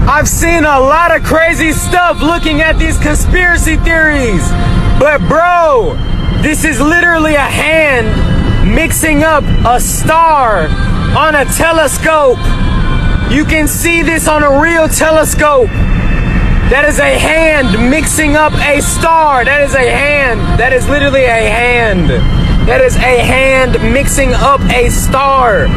I've seen a lot of crazy stuff looking at these conspiracy theories. But bro, this is literally a hand mixing up a star on a telescope. You can see this on a real telescope. That is a hand mixing up a star. That is a hand. That is literally a hand. That is a hand mixing up a star.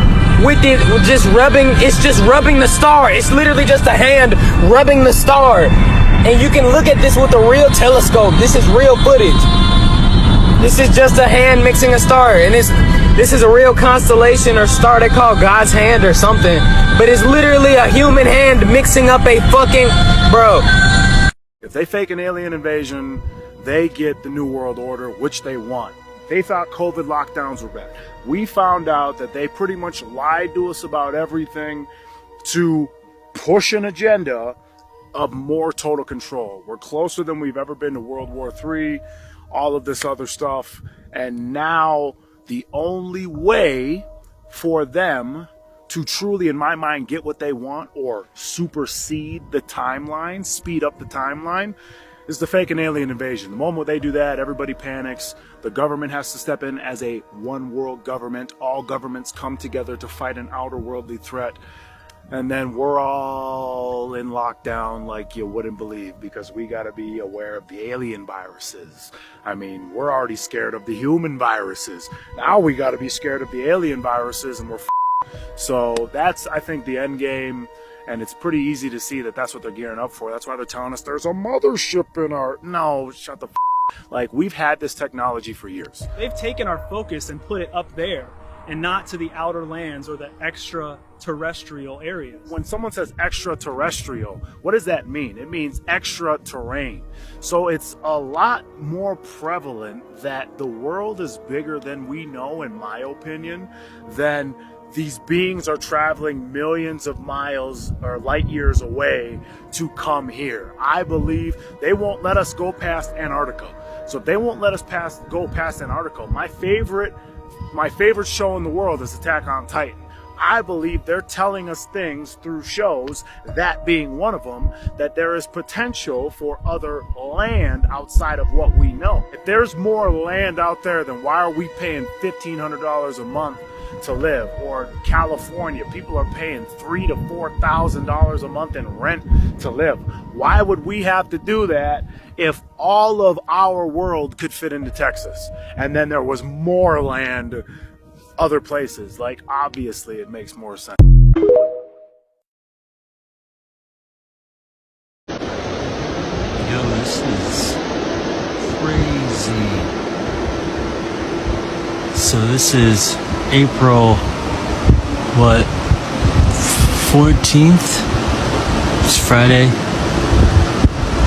With it just rubbing, it's just rubbing the star. It's literally just a hand rubbing the star. And you can look at this with a real telescope. This is real footage. This is just a hand mixing a star. And this is a real constellation or star they call God's hand or something. But it's literally a human hand mixing up a fucking, bro. If they fake an alien invasion, they get the New World Order, which they want. They thought COVID lockdowns were bad. We found out that they pretty much lied to us about everything to push an agenda of more total control. We're closer than we've ever been to World War III, all of this other stuff. And now the only way for them to truly, in my mind, get what they want or supersede the timeline, speed up the timeline, is to fake an alien invasion. The moment they do that, everybody panics. The government has to step in as a one world government. All governments come together to fight an outer worldly threat. And then we're all in lockdown like you wouldn't believe, because we got to be aware of the alien viruses. I mean, we're already scared of the human viruses. Now we got to be scared of the alien viruses, and we're so that's, I think, the end game. And it's pretty easy to see that that's what they're gearing up for. That's why they're telling us there's a mothership in our... No, shut the Like, we've had this technology for years. They've taken our focus and put it up there and not to the outer lands or the extraterrestrial areas. When someone says extraterrestrial, what does that mean? It means extra terrain. So it's a lot more prevalent that the world is bigger than we know, in my opinion, than these beings are traveling millions of miles or light years away to come here. I believe they won't let us go past Antarctica. So if they won't let us go past Antarctica, my favorite show in the world is Attack on Titan. I believe they're telling us things through shows, that being one of them, that there is potential for other land outside of what we know. If there's more land out there, then why are we paying $1,500 a month to live? Or California, people are paying $3,000 to $4,000 a month in rent to live. Why would we have to do that if all of our world could fit into Texas, and then there was more land other places? Like, obviously it makes more sense. Yo, this is crazy. So this is April, what, 14th? It's Friday,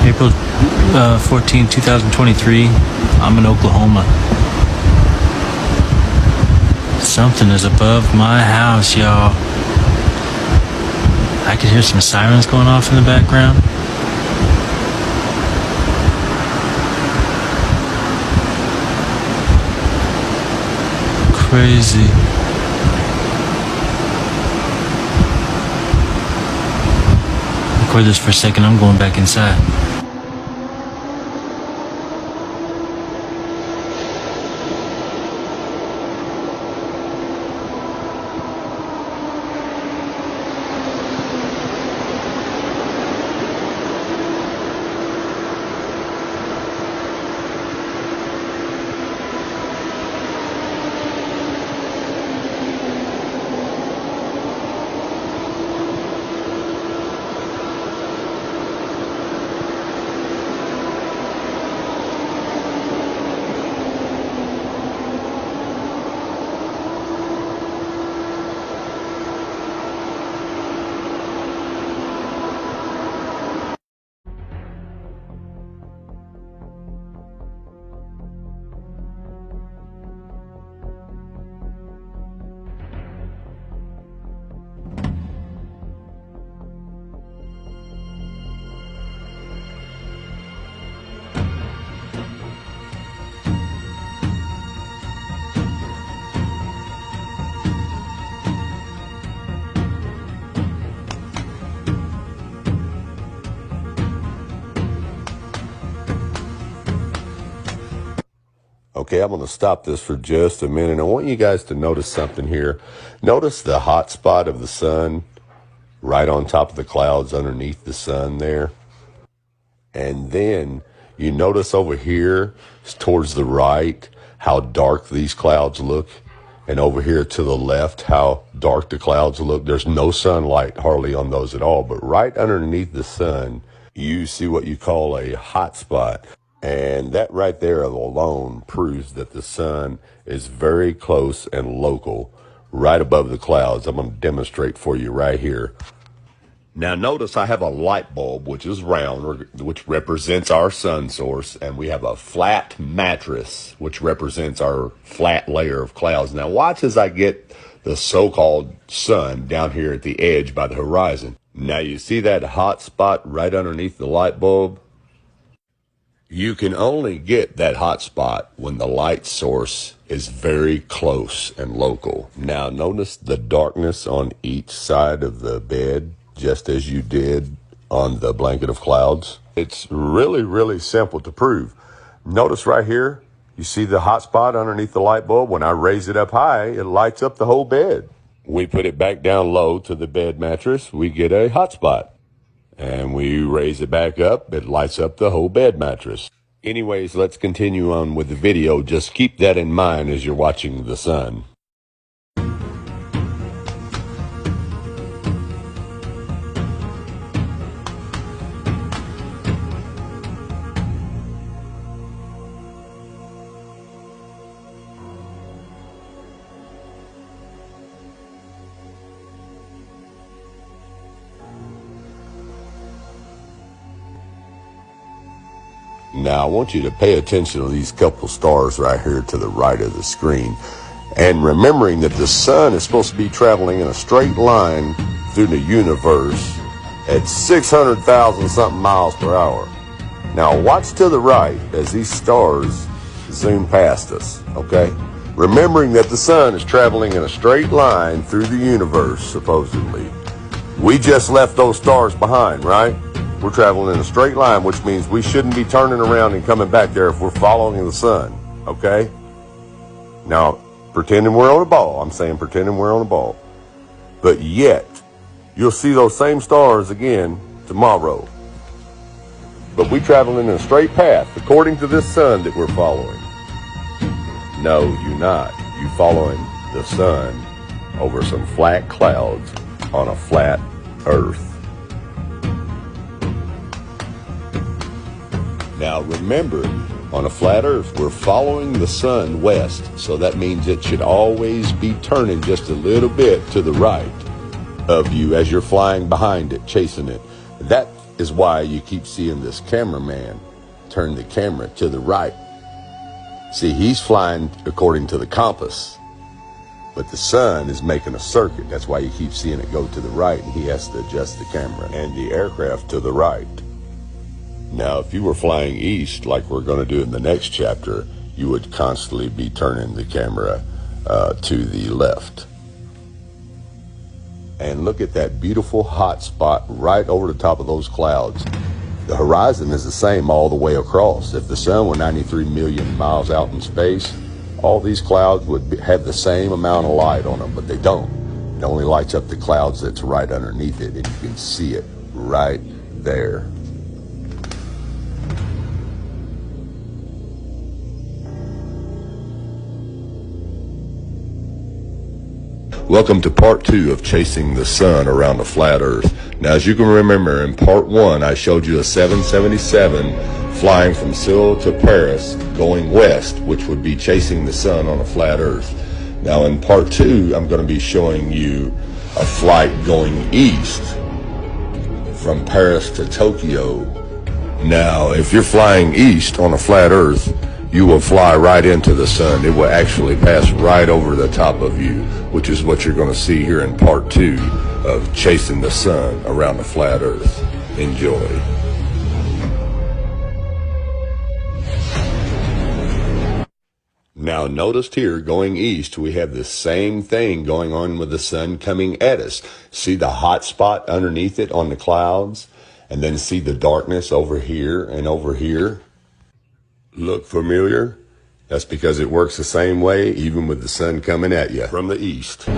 April 14, 2023. I'm in Oklahoma. Something is above my house, y'all. I could hear some sirens going off in the background. Crazy. Record this for a second. I'm going back inside. Okay, I'm going to stop this for just a minute. I want you guys to notice something here. Notice the hot spot of the sun right on top of the clouds underneath the sun there. And then you notice over here towards the right how dark these clouds look. And over here to the left how dark the clouds look. There's no sunlight hardly on those at all. But right underneath the sun, you see what you call a hot spot. And that right there alone proves that the sun is very close and local, right above the clouds. I'm going to demonstrate for you right here. Now notice I have a light bulb, which is round, which represents our sun source, and we have a flat mattress, which represents our flat layer of clouds. Now watch as I get the so-called sun down here at the edge by the horizon. Now you see that hot spot right underneath the light bulb? You can only get that hot spot when the light source is very close and local. Now notice the darkness on each side of the bed, just as you did on the blanket of clouds. It's really, really simple to prove. Notice right here, you see the hot spot underneath the light bulb? When I raise it up high, it lights up the whole bed. We put it back down low to the bed mattress, we get a hot spot. And we raise it back up, it lights up the whole bed mattress. Anyways, let's continue on with the video. Just keep that in mind as you're watching the sun. Now, I want you to pay attention to these couple stars right here to the right of the screen. And remembering that the sun is supposed to be traveling in a straight line through the universe at 600,000 something miles per hour. Now, watch to the right as these stars zoom past us, okay? Remembering that the sun is traveling in a straight line through the universe, supposedly. We just left those stars behind, right? We're traveling in a straight line, which means we shouldn't be turning around and coming back there if we're following the sun, okay? Now, pretending we're on a ball. I'm saying pretending we're on a ball. But yet, you'll see those same stars again tomorrow. But we traveling in a straight path, according to this sun that we're following. No, you're not. You following the sun over some flat clouds on a flat earth. Now remember, on a flat earth, we're following the sun west, so that means it should always be turning just a little bit to the right of you as you're flying behind it, chasing it. That is why you keep seeing this cameraman turn the camera to the right. See, he's flying according to the compass, but the sun is making a circuit. That's why you keep seeing it go to the right, and he has to adjust the camera and the aircraft to the right. Now, if you were flying east, like we're going to do in the next chapter, you would constantly be turning the camera to the left. And look at that beautiful hot spot right over the top of those clouds. The horizon is the same all the way across. If the sun were 93 million miles out in space, all these clouds would have the same amount of light on them, but they don't. It only lights up the clouds that's right underneath it, and you can see it right there. Welcome to part 2 of chasing the sun around the flat earth. Now, as you can remember, in part 1, I showed you a 777 flying from Seoul to Paris going west, which would be chasing the sun on a flat earth. Now, in part 2, I'm going to be showing you a flight going east from Paris to Tokyo. Now, if you're flying east on a flat earth, you will fly right into the sun. It will actually pass right over the top of you, which is what you're going to see here in part 2 of chasing the sun around the flat earth. Enjoy. Now notice here, going east, we have the same thing going on with the sun coming at us. See the hot spot underneath it on the clouds? And then see the darkness over here and over here? Look familiar? That's because it works the same way even with the sun coming at you from the east.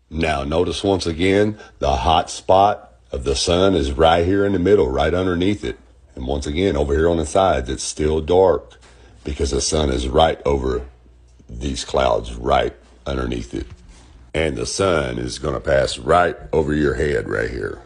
Now notice once again, the hot spot of the sun is right here in the middle, right underneath it. And once again, over here on the sides, it's still dark because the sun is right over these clouds, right underneath it. And the sun is going to pass right over your head right here.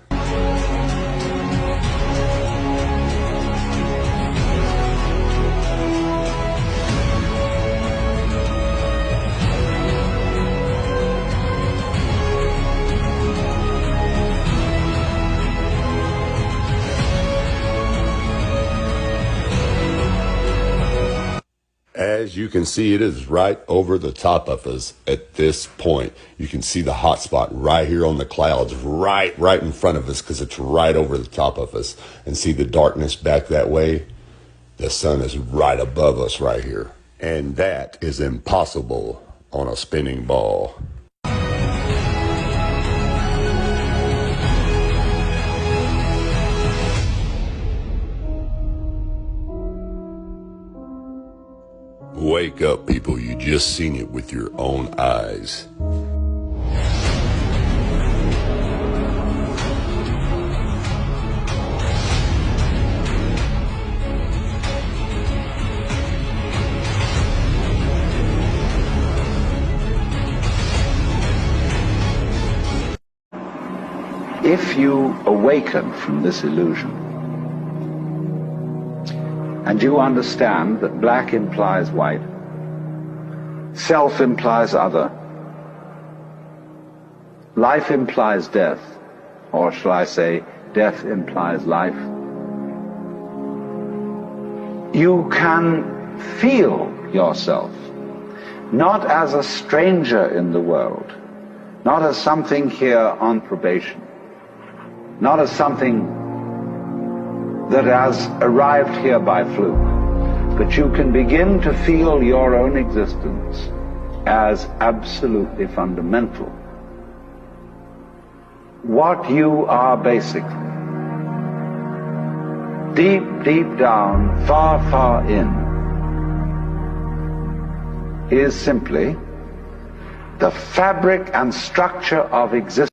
As you can see, it is right over the top of us at this point. You can see the hot spot right here on the clouds, right in front of us, because it's right over the top of us. And see the darkness back that way? The sun is right above us right here. And that is impossible on a spinning ball. Wake up, people. You just seen it with your own eyes. If you awaken from this illusion, and you understand that black implies white, self implies other, life implies death, or shall I say, death implies life, you can feel yourself not as a stranger in the world, not as something here on probation, not as something that has arrived here by fluke, but you can begin to feel your own existence as absolutely fundamental. What you are basically, deep, deep down, far, far in, is simply the fabric and structure of existence